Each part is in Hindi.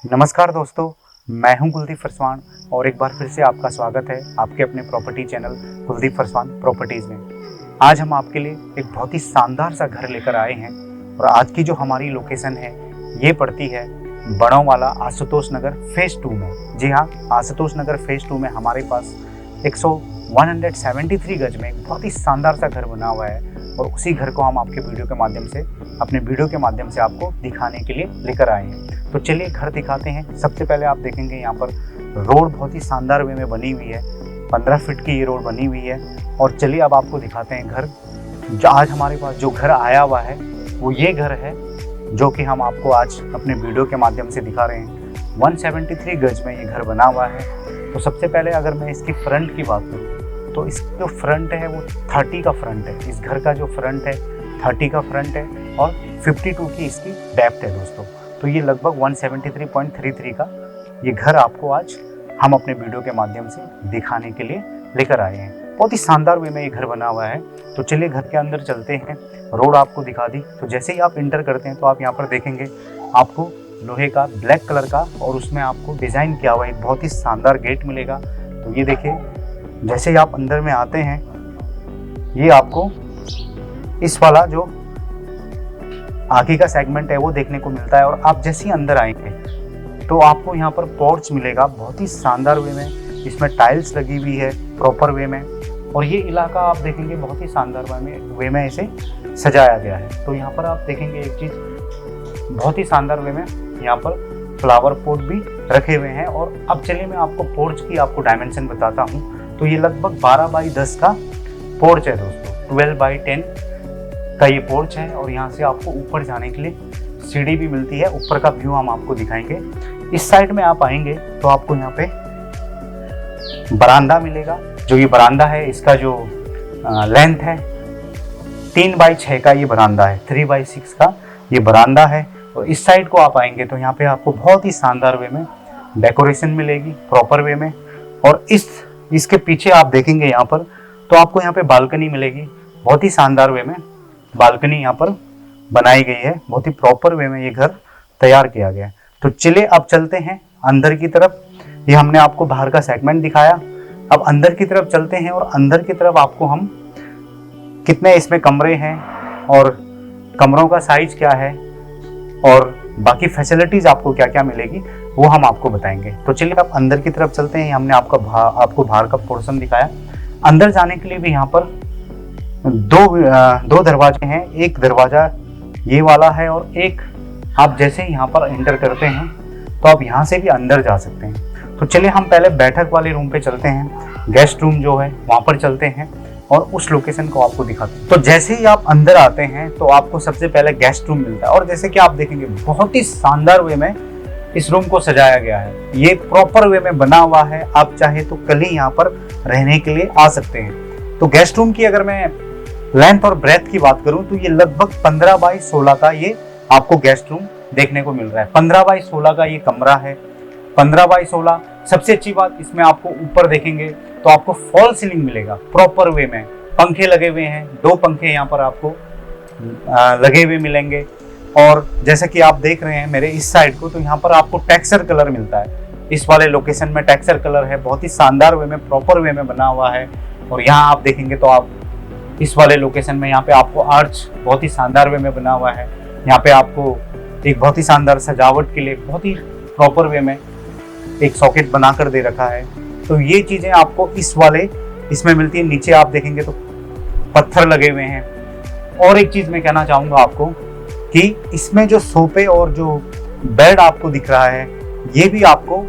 नमस्कार दोस्तों, मैं हूं कुलदीप फरसवान और एक बार फिर से आपका स्वागत है आपके अपने property channel Kuldeep Pharswan properties में। आज हम आपके लिए एक बहुत ही शानदार सा घर लेकर आए हैं और आज की जो हमारी लोकेशन है ये पड़ती है बड़ोंवाला आशुतोष नगर फेज़ 2 में। जी हाँ, आशुतोष नगर फेज़ 2 में हमारे पास 173 गज में एक बहुत ही शानदार सा घर बना हुआ है और उसी घर को हम अपने वीडियो के माध्यम से आपको दिखाने के लिए लेकर आए हैं। तो चलिए घर दिखाते हैं। सबसे पहले आप देखेंगे यहाँ पर रोड बहुत ही शानदार वे में बनी हुई है, 15 फीट की ये रोड बनी हुई है। और चलिए अब आपको दिखाते हैं घर। जो आज हमारे पास जो घर आया हुआ है वो ये घर है जो कि हम आपको आज अपने वीडियो के माध्यम से दिखा रहे हैं। 173 गज में ये घर बना हुआ है। तो सबसे पहले अगर मैं इसकी फ्रंट की बात करूँ तो इसका जो फ्रंट है वो 30 का फ्रंट है। इस घर का जो फ्रंट है 30 का फ्रंट है और 52 की इसकी डेप्थ है दोस्तों। तो ये लगभग 173.33 का ये घर आपको आज हम अपने वीडियो के माध्यम से दिखाने के लिए लेकर आए हैं। बहुत ही शानदार वे में ये घर बना हुआ है। तो चलिए घर के अंदर चलते हैं। रोड आपको दिखा दी। तो जैसे ही आप इंटर करते हैं तो आप यहाँ पर देखेंगे आपको लोहे का ब्लैक कलर का और उसमें आपको डिज़ाइन किया हुआ एक बहुत ही शानदार गेट मिलेगा। तो ये देखिए, जैसे ही आप अंदर में आते हैं ये आपको इस वाला जो आगे का सेगमेंट है वो देखने को मिलता है। और आप जैसे ही अंदर आएंगे तो आपको यहाँ पर पोर्च मिलेगा बहुत ही शानदार वे में। इसमें टाइल्स लगी हुई है प्रॉपर वे में और ये इलाका आप देखेंगे बहुत ही शानदार वे में इसे सजाया गया है। तो यहाँ पर आप देखेंगे एक चीज़ बहुत ही शानदार वे में यहाँ पर फ्लावर पॉट भी रखे हुए हैं। और अब चलिए मैं आपको पोर्च की आपको डायमेंशन बताता हूँ। तो ये लगभग 12 बाई 10 का पोर्च है दोस्तों। 12 बाई 10 का ये पोर्च है और यहाँ से आपको ऊपर जाने के लिए सीढ़ी भी मिलती है। ऊपर का व्यू हम आपको दिखाएंगे। इस साइड में आप आएंगे तो आपको यहाँ पे बरामदा मिलेगा। जो ये बरामदा है इसका जो लेंथ है 3 बाई 6 का ये बरामदा है। 3 बाई 6 का ये बरामदा है। और इस साइड को आप आएंगे तो यहाँ पे आपको बहुत ही शानदार वे में डेकोरेशन मिलेगी प्रॉपर वे में। और इसके पीछे आप देखेंगे यहाँ पर तो आपको यहाँ पे बालकनी मिलेगी। बहुत ही शानदार वे में बालकनी यहाँ पर बनाई गई है। बहुत ही प्रॉपर वे में ये घर तैयार किया गया है। तो चलिए अब चलते हैं अंदर की तरफ। ये हमने आपको बाहर का सेगमेंट दिखाया। अब अंदर की तरफ चलते हैं और अंदर की तरफ आपको हम कितने इसमें कमरे हैं और कमरों का साइज क्या है और बाकी फैसिलिटीज़ आपको क्या क्या मिलेगी वो हम आपको बताएंगे। तो चलिए आप अंदर की तरफ चलते हैं। हमने आपको बाहर का पोर्शन दिखाया। अंदर जाने के लिए भी यहाँ पर दो दरवाजे हैं। एक दरवाज़ा ये वाला है और एक आप जैसे ही यहाँ पर एंटर करते हैं तो आप यहाँ से भी अंदर जा सकते हैं। तो चलिए हम पहले बैठक वाले रूम पे चलते हैं। गेस्ट रूम जो है वहाँ पर चलते हैं और उस लोकेशन को आपको दिखाते हैं। तो जैसे ही आप अंदर आते हैं तो आपको सबसे पहले गेस्ट रूम मिलता है। और जैसे कि आप देखेंगे बहुत ही शानदार वे में इस रूम को सजाया गया है। ये प्रॉपर वे में बना हुआ है। आप चाहे तो कल ही यहाँ पर रहने के लिए आ सकते हैं। तो गेस्ट रूम की अगर मैं लेंथ और ब्रेथ की बात करूं तो ये लगभग 15 बाई 16 का ये आपको गेस्ट रूम देखने को मिल रहा है। 15 बाई 16 का ये कमरा है। 15 बाई 16। सबसे अच्छी बात इसमें आपको ऊपर देखेंगे तो आपको फॉल सीलिंग मिलेगा प्रॉपर वे में। पंखे लगे हुए हैं। 2 पंखे यहाँ पर आपको लगे हुए मिलेंगे। और जैसे कि आप देख रहे हैं मेरे इस साइड को तो यहाँ पर आपको टेक्सचर कलर मिलता है। इस वाले लोकेशन में टेक्सचर कलर है। बहुत ही शानदार वे में प्रॉपर वे में बना हुआ है। और यहाँ आप देखेंगे तो आप इस वाले लोकेशन में यहाँ पे आपको आर्च बहुत ही शानदार वे में बना हुआ है। यहाँ पे आपको एक बहुत ही शानदार सजावट के लिए बहुत ही प्रॉपर वे में एक सॉकेट बनाकर दे रखा है। तो ये चीज़ें आपको इसमें मिलती है। नीचे आप देखेंगे तो पत्थर लगे हुए हैं। और एक चीज़ मैं कहना चाहूँगा आपको कि इसमें जो सोफे और जो बेड आपको दिख रहा है ये भी आपको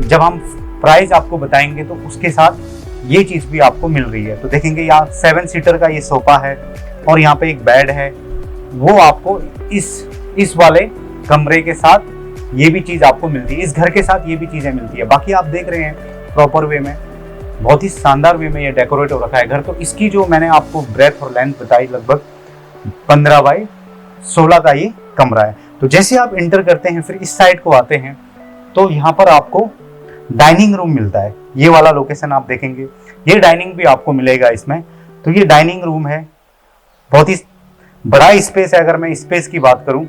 जब हम प्राइस आपको बताएंगे तो उसके साथ ये चीज़ भी आपको मिल रही है। तो देखेंगे यहाँ 7 सीटर का ये सोफा है और यहाँ पे एक बेड है। वो आपको इस वाले कमरे के साथ ये भी चीज़ आपको मिलती है। इस घर के साथ ये भी चीज़ें मिलती है। बाकी आप देख रहे हैं प्रॉपर वे में बहुत ही शानदार वे में ये डेकोरेट हो रखा है घर। तो इसकी जो मैंने आपको ब्रेथ और लेंथ बताई लगभग 15 बाई 16 का ये कमरा है। तो जैसे आप इंटर करते हैं फिर इस साइड को आते हैं तो यहाँ पर आपको डाइनिंग रूम मिलता है। ये वाला लोकेशन आप देखेंगे ये डाइनिंग भी आपको मिलेगा इसमें। तो ये डाइनिंग रूम है। बहुत ही बड़ा स्पेस है अगर मैं स्पेस की बात करूं।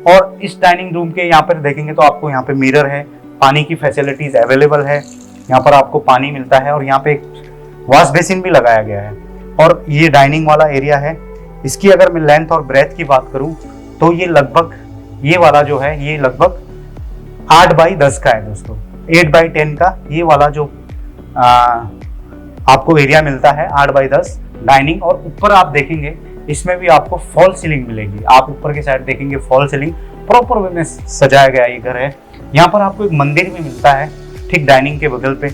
और इस डाइनिंग रूम के यहाँ पर देखेंगे तो आपको यहाँ पे मिरर है, पानी की फैसिलिटीज अवेलेबल है, यहाँ पर आपको पानी मिलता है और यहाँ पे एक वॉश बेसिन भी लगाया गया है। और ये डाइनिंग वाला एरिया है। इसकी अगर मैं लेंथ और ब्रेथ की बात करूं तो ये लगभग, ये वाला जो है ये लगभग 8x10 का है दोस्तों, 8x10 का ये वाला जो आपको एरिया मिलता है 8x10 डाइनिंग। और ऊपर आप देखेंगे इसमें भी आपको फॉल सीलिंग मिलेगी। आप ऊपर की साइड देखेंगे फॉल सीलिंग प्रॉपर वे में सजाया गया ये घर है। यहाँ पर आपको एक मंदिर भी मिलता है ठीक डाइनिंग के बगल पे।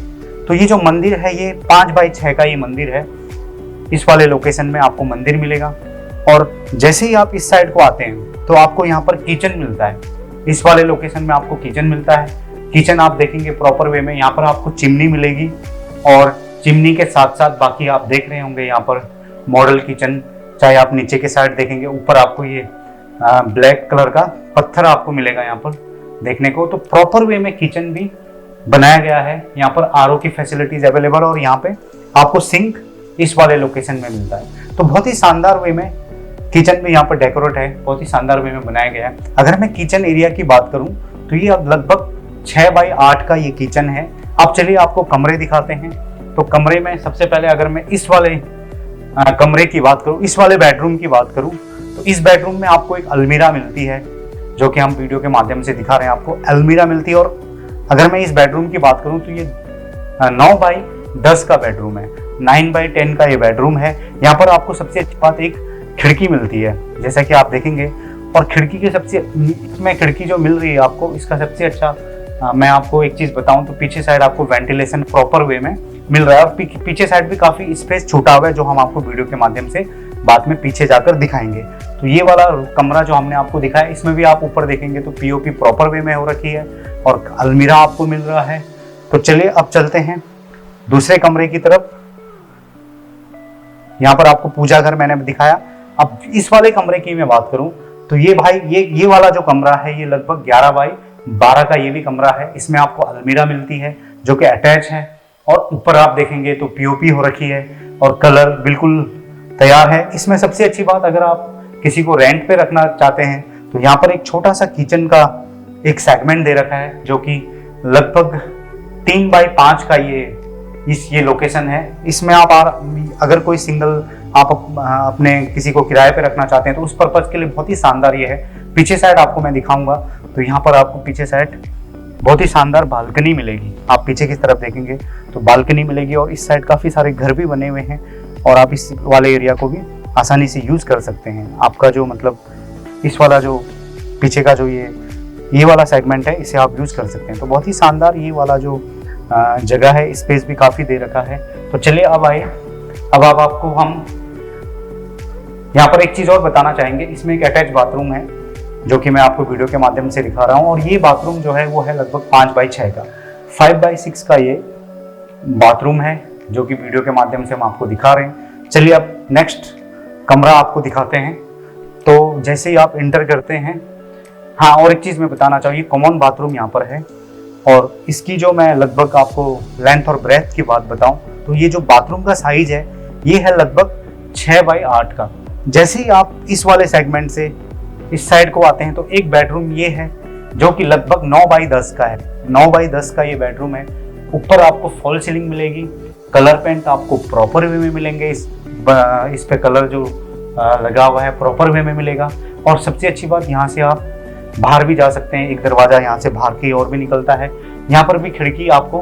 तो ये जो मंदिर है ये 5x6 का ये मंदिर है। इस वाले लोकेशन में आपको मंदिर मिलेगा। और जैसे ही आप इस साइड को आते हैं तो आपको यहाँ पर किचन मिलता है। इस वाले लोकेशन में आपको किचन मिलता है। किचन आप देखेंगे प्रॉपर वे में, यहाँ पर आपको चिमनी मिलेगी और चिमनी के साथ साथ बाकी आप देख रहे होंगे यहाँ पर मॉडल किचन। चाहे आप नीचे के साइड देखेंगे ऊपर आपको ये ब्लैक कलर का पत्थर आपको मिलेगा यहाँ पर देखने को। तो प्रॉपर वे में किचन भी बनाया गया है। यहाँ पर आरओ की फैसिलिटीज अवेलेबल और यहाँ पे आपको सिंक इस वाले लोकेशन में मिलता है। तो बहुत ही शानदार वे में किचन में यहाँ पर डेकोरेट है, बहुत ही शानदार वे में बनाया गया है। अगर मैं किचन एरिया की बात करूं तो ये अब लगभग 6x8 का ये किचन है। अब चलिए आपको कमरे दिखाते हैं। तो कमरे में सबसे पहले अगर मैं इस वाले कमरे की बात करूं, इस वाले बेडरूम की बात करूं तो इस बेडरूम में आपको एक अलमीरा मिलती है जो कि हम वीडियो के माध्यम से दिखा रहे हैं। आपको अलमीरा मिलती है। और अगर मैं इस बेडरूम की बात करूं तो ये 9x10 का बेडरूम है, 9x10 का ये बेडरूम है। यहाँ पर आपको सबसे अच्छी बात एक खिड़की मिलती है जैसा कि आप देखेंगे। और खिड़की के सबसे, इसमें खिड़की जो मिल रही है आपको, इसका सबसे अच्छा मैं आपको एक चीज़ बताऊं तो पीछे साइड आपको वेंटिलेशन प्रॉपर वे में मिल रहा है। और पीछे साइड भी काफ़ी स्पेस छूटा हुआ है जो हम आपको वीडियो के माध्यम से बाद में पीछे जाकर दिखाएंगे। तो ये वाला कमरा जो हमने आपको दिखाया इसमें भी आप ऊपर देखेंगे तो पीओपी प्रॉपर वे में हो रखी है और अलमीरा आपको मिल रहा है। तो चलिए अब चलते हैं दूसरे कमरे की तरफ। यहाँ पर आपको पूजा घर मैंने दिखाया। अब इस वाले कमरे की मैं बात करूं तो ये भाई ये वाला जो कमरा है ये लगभग 11x12 का ये भी कमरा है। इसमें आपको अलमीरा मिलती है जो कि अटैच है और ऊपर आप देखेंगे तो पीओपी हो रखी है और कलर बिल्कुल तैयार है। इसमें सबसे अच्छी बात, अगर आप किसी को रेंट पे रखना चाहते हैं तो यहाँ पर एक छोटा सा किचन का एक सेगमेंट दे रखा है जो कि लगभग 3x5 का ये लोकेशन है। इसमें आप अगर कोई सिंगल आप अपने किसी को किराए पे रखना चाहते हैं तो उस पर्पज के लिए बहुत ही शानदार ये है। पीछे साइड आपको मैं दिखाऊंगा तो यहाँ पर आपको पीछे साइड बहुत ही शानदार बालकनी मिलेगी। आप पीछे की तरफ देखेंगे तो बालकनी मिलेगी और इस साइड काफ़ी सारे घर भी बने हुए हैं और आप इस वाले एरिया को भी आसानी से यूज़ कर सकते हैं। आपका जो मतलब इस वाला जो पीछे का जो ये वाला सेगमेंट है इसे आप यूज़ कर सकते हैं। तो बहुत ही शानदार ये वाला जो जगह है, स्पेस भी काफ़ी दे रखा है। तो चलिए अब आए, अब आपको हम यहाँ पर एक चीज़ और बताना चाहेंगे। इसमें एक अटैच बाथरूम है जो कि मैं आपको वीडियो के माध्यम से दिखा रहा हूँ और ये बाथरूम जो है वो है लगभग 5x6 का, 5x6 का ये बाथरूम है जो कि वीडियो के माध्यम से हम आपको दिखा रहे हैं। चलिए अब नेक्स्ट कमरा आपको दिखाते हैं। तो जैसे ही आप इंटर करते हैं, हाँ और एक चीज़ मैं बताना चाहिए, कॉमन बाथरूम यहाँ पर है और इसकी जो मैं लगभग आपको लेंथ और ब्रेथ की बात बताऊं तो ये जो बाथरूम का साइज है ये है लगभग 6x8 का। जैसे ही आप इस वाले सेगमेंट से इस साइड को आते हैं तो एक बेडरूम ये है जो कि लगभग 9x10 का है। 9x10 का ये बेडरूम है। ऊपर आपको फॉल सीलिंग मिलेगी, कलर पेंट आपको प्रॉपर वे में मिलेंगे। इस पे कलर जो लगा हुआ है प्रॉपर वे में मिलेगा। और सबसे अच्छी बात, यहाँ से आप बाहर भी जा सकते हैं। एक दरवाज़ा यहाँ से बाहर की ओर भी निकलता है। यहाँ पर भी खिड़की, आपको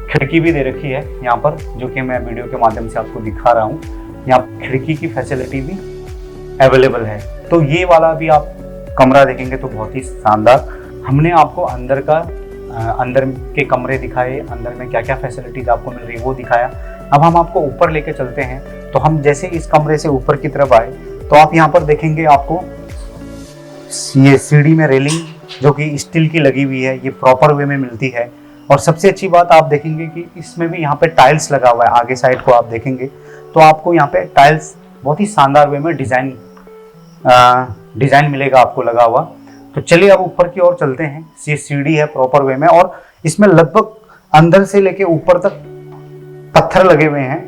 खिड़की भी दे रखी है यहाँ पर, जो कि मैं वीडियो के माध्यम से आपको दिखा रहा हूँ। यहाँ खिड़की की फैसिलिटी भी अवेलेबल है। तो ये वाला भी आप कमरा देखेंगे तो बहुत ही शानदार। हमने आपको अंदर के कमरे दिखाए, अंदर में क्या क्या फैसिलिटीज आपको मिल रही है वो दिखाया। अब हम आपको ऊपर लेके चलते हैं। तो हम जैसे इस कमरे से ऊपर की तरफ आए तो आप यहाँ पर देखेंगे आपको ये सीढ़ी में रेलिंग जो कि स्टील की लगी हुई है, ये प्रॉपर वे में मिलती है। और सबसे अच्छी बात आप देखेंगे कि इसमें भी यहाँ पे टाइल्स लगा हुआ है। आगे साइड को आप देखेंगे तो आपको यहाँ पे टाइल्स बहुत ही शानदार वे में डिज़ाइन मिलेगा आपको लगा हुआ। तो चलिए अब ऊपर की ओर चलते हैं। ये सीढ़ी है प्रॉपर वे में और इसमें लगभग अंदर से लेके ऊपर तक पत्थर लगे हुए हैं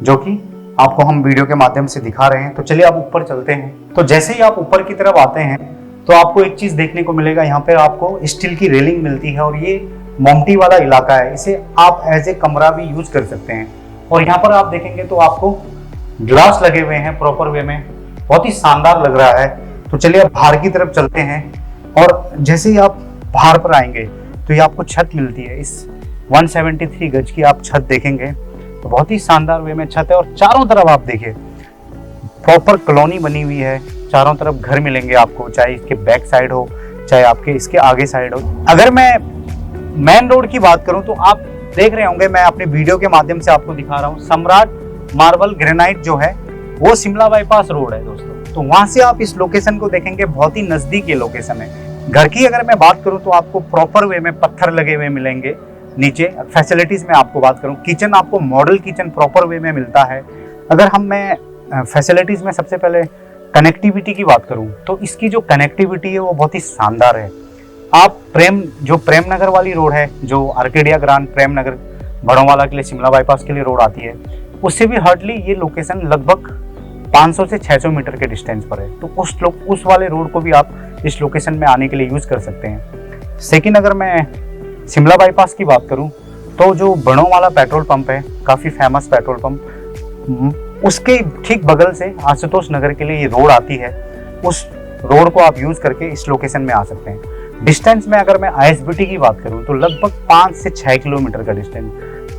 जो कि आपको हम वीडियो के माध्यम से दिखा रहे हैं। तो चलिए अब ऊपर चलते हैं। तो जैसे ही आप ऊपर की तरफ आते हैं तो आपको एक चीज देखने को मिलेगा, यहाँ पे आपको स्टील की रेलिंग मिलती है और ये मोमटी वाला इलाका है, इसे आप एज ए कमरा भी यूज कर सकते हैं। और यहाँ पर आप देखेंगे तो आपको ग्लास लगे हुए हैं प्रॉपर वे में, बहुत ही शानदार लग रहा है। तो चलिए अब बाहर की तरफ चलते हैं और जैसे ही आप बाहर पर आएंगे तो ये आपको छत मिलती है। इस 173 गज की आप छत देखेंगे तो बहुत ही शानदार वे में छत है और चारों तरफ आप देखिए प्रॉपर कॉलोनी बनी हुई है, चारों तरफ घर मिलेंगे आपको, चाहे इसके बैक साइड हो चाहे आपके इसके आगे साइड हो। अगर मैं मेन रोड की बात करूं तो आप देख रहे होंगे, मैं अपने वीडियो के माध्यम से आपको दिखा रहा हूं, सम्राट मार्बल ग्रेनाइट जो है वो शिमला बाईपास रोड है दोस्तों। तो वहां से आप इस लोकेशन को देखेंगे, बहुत ही नजदीक ये लोकेशन है। घर की अगर मैं बात करूं तो आपको प्रॉपर वे में पत्थर लगे हुए मिलेंगे नीचे। फैसिलिटीज में आपको बात करूं, किचन आपको मॉडल किचन प्रॉपर वे में मिलता है। अगर मैं फैसिलिटीज में सबसे पहले कनेक्टिविटी की बात करूं तो इसकी जो कनेक्टिविटी है वो बहुत ही शानदार है। आप प्रेम नगर वाली रोड है, जो आर्केडिया ग्रांड प्रेम नगर बड़ोंवाला के लिए शिमला बाईपास के लिए रोड आती है, उससे भी हार्डली ये लोकेशन लगभग 500 से 600 मीटर के डिस्टेंस पर है। तो उस वाले रोड को भी आप इस लोकेशन में आने के लिए यूज कर सकते हैं। सेकंड, अगर मैं शिमला बाईपास की बात करूं तो जो बड़ोंवाला पेट्रोल पंप है, काफी फेमस पेट्रोल पंप, उसके ठीक बगल से आशुतोष नगर के लिए ये रोड आती है। उस रोड को आप यूज करके इस लोकेशन में आ सकते हैं। डिस्टेंस में अगर मैं आईएसबीटी की बात करूं तो लगभग 5 से 6 किलोमीटर का डिस्टेंस,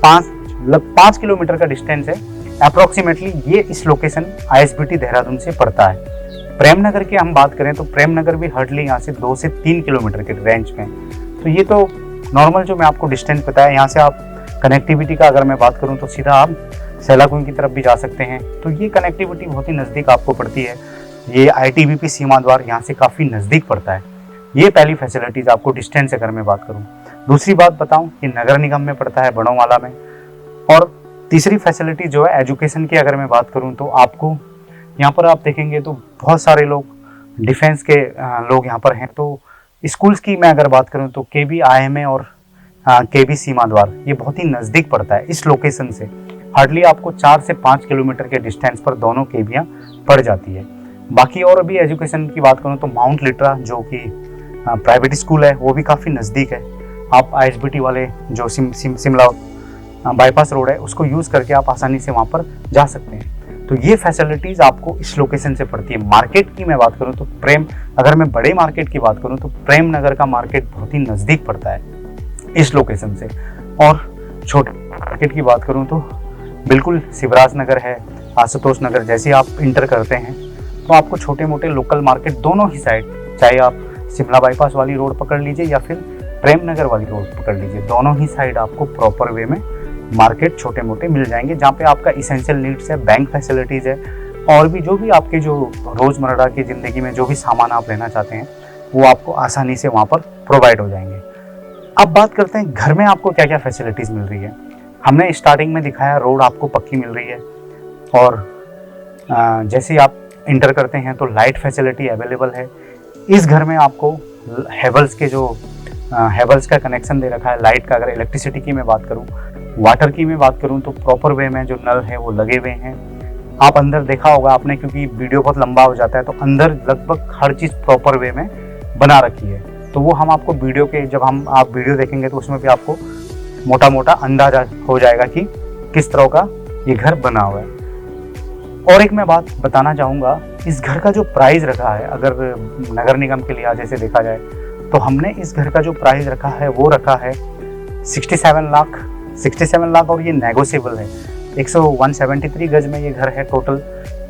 5 किलोमीटर का डिस्टेंस है अप्रोक्सीमेटली। ये इस लोकेशन आईएसबीटी देहरादून से पड़ता है। प्रेम नगर की हम बात करें तो प्रेम नगर भी हार्डली यहाँ से 2 से 3 किलोमीटर के रेंज में। तो ये तो नॉर्मल जो मैं आपको डिस्टेंस बताया, यहाँ से आप कनेक्टिविटी का अगर मैं बात करूँ तो सीधा आप सैलाकुंज की तरफ भी जा सकते हैं। तो ये कनेक्टिविटी बहुत ही नज़दीक आपको पड़ती है। ये आईटीबीपी सीमा द्वार यहाँ से काफ़ी नज़दीक पड़ता है। ये पहली फैसिलिटीज़ आपको डिस्टेंस से अगर मैं बात करूँ। दूसरी बात बताऊँ कि नगर निगम में पड़ता है बड़ोंवाला में। और तीसरी फैसिलिटी जो है एजुकेशन की अगर मैं बात करूँ तो आपको यहाँ पर आप देखेंगे तो बहुत सारे लोग डिफेंस के लोग यहाँ पर हैं। तो स्कूल्स की मैं अगर बात करूँ तो केबी आईएमए और केबी सीमा द्वार ये बहुत ही नज़दीक पड़ता है इस लोकेशन से। हार्डली आपको 4 से 5 किलोमीटर के डिस्टेंस पर दोनों केबियाँ पड़ जाती है। बाकी और अभी एजुकेशन की बात करूँ तो माउंट लिट्रा जो कि प्राइवेट स्कूल है वो भी काफ़ी नज़दीक है। आप आईएसबीटी वाले जो शिमला बाईपास रोड है उसको यूज़ करके आप आसानी से वहाँ पर जा सकते हैं। तो ये फैसिलिटीज़ आपको इस लोकेशन से पड़ती है। मार्केट की मैं बात करूँ तो अगर मैं बड़े मार्केट की बात करूँ तो प्रेम नगर का मार्केट बहुत ही नज़दीक पड़ता है इस लोकेशन से। और छोटे मार्केट की बात करूँ तो बिल्कुल शिवराज नगर है, आशुतोष नगर, जैसे आप इंटर करते हैं तो आपको छोटे मोटे लोकल मार्केट दोनों ही साइड, चाहे आप शिमला बाईपास वाली रोड पकड़ लीजिए या फिर प्रेम नगर वाली रोड पकड़ लीजिए, दोनों ही साइड आपको प्रॉपर वे में मार्केट छोटे मोटे मिल जाएंगे, जहाँ पे आपका इसेंशियल नीड्स है, बैंक फैसिलिटीज़ है, और भी जो भी आपके जो रोज़मर्रा की ज़िंदगी में जो भी सामान आप लेना चाहते हैं वो आपको आसानी से वहाँ पर प्रोवाइड हो जाएंगे। अब बात करते हैं घर में आपको क्या क्या फैसिलिटीज़ मिल रही है। हमने स्टार्टिंग में दिखाया रोड आपको पक्की मिल रही है, और जैसे ही आप इंटर करते हैं तो लाइट फैसिलिटी अवेलेबल है। इस घर में आपको हेवल्स का कनेक्शन दे रखा है लाइट का। अगर इलेक्ट्रिसिटी की मैं बात करूं, वाटर की मैं बात करूं तो प्रॉपर वे में जो नल है वो लगे हुए हैं। आप अंदर देखा होगा आपने, क्योंकि वीडियो बहुत लंबा हो जाता है, तो अंदर लगभग हर चीज़ प्रॉपर वे में बना रखी है। तो वो हम आपको वीडियो के जब आप वीडियो देखेंगे तो उसमें भी आपको मोटा मोटा अंदाजा हो जाएगा कि किस तरह का ये घर बना हुआ है। और एक मैं बात बताना चाहूँगा, इस घर का जो प्राइस रखा है, अगर नगर निगम के लिहाज से देखा जाए तो हमने इस घर का जो प्राइस रखा है वो रखा है 67 लाख, और ये नेगोशिएबल है। 173 गज में ये घर है टोटल,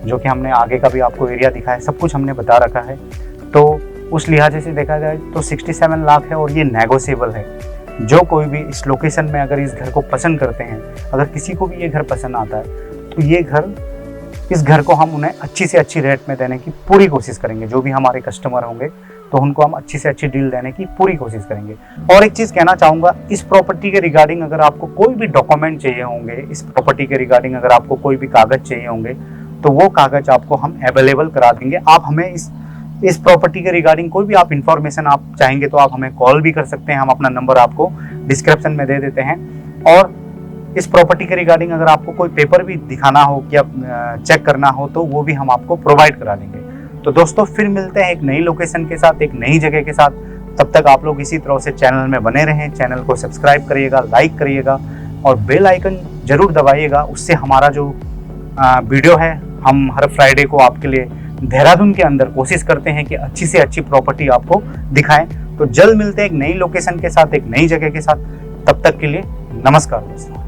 जो कि हमने आगे का भी आपको एरिया दिखा है, सब कुछ हमने बता रखा है। तो उस लिहाजे से देखा जाए तो 67 लाख है और ये नेगोशिएबल है। जो कोई भी इस लोकेशन में अगर इस घर को पसंद करते हैं, अगर किसी को भी ये घर पसंद आता है तो इस घर को हम उन्हें अच्छी से अच्छी रेट में देने की पूरी कोशिश करेंगे। जो भी हमारे कस्टमर होंगे तो उनको हम अच्छी से अच्छी डील देने की पूरी कोशिश करेंगे। और एक चीज़ कहना चाहूँगा, इस प्रॉपर्टी के रिगार्डिंग अगर आपको कोई भी डॉक्यूमेंट चाहिए होंगे, इस प्रॉपर्टी के रिगार्डिंग अगर आपको कोई भी कागज़ चाहिए होंगे तो वो कागज़ आपको हम अवेलेबल करा देंगे। आप हमें इस प्रॉपर्टी के रिगार्डिंग कोई भी आप इंफॉर्मेशन आप चाहेंगे तो आप हमें कॉल भी कर सकते हैं। हम अपना नंबर आपको डिस्क्रिप्शन में दे देते हैं। और इस प्रॉपर्टी के रिगार्डिंग अगर आपको कोई पेपर भी दिखाना हो या चेक करना हो तो वो भी हम आपको प्रोवाइड करा देंगे। तो दोस्तों फिर मिलते हैं एक नई लोकेशन के साथ, एक नई जगह के साथ। तब तक आप लोग इसी तरह से चैनल में बने रहें। चैनल को सब्सक्राइब करिएगा, लाइक करिएगा और बेल आइकन जरूर दबाइएगा। उससे हमारा जो वीडियो है, हम हर फ्राइडे को आपके लिए देहरादून के अंदर कोशिश करते हैं कि अच्छी से अच्छी प्रॉपर्टी आपको दिखाएं। तो जल्द मिलते हैं एक नई लोकेशन के साथ, एक नई जगह के साथ। तब तक के लिए नमस्कार दोस्तों।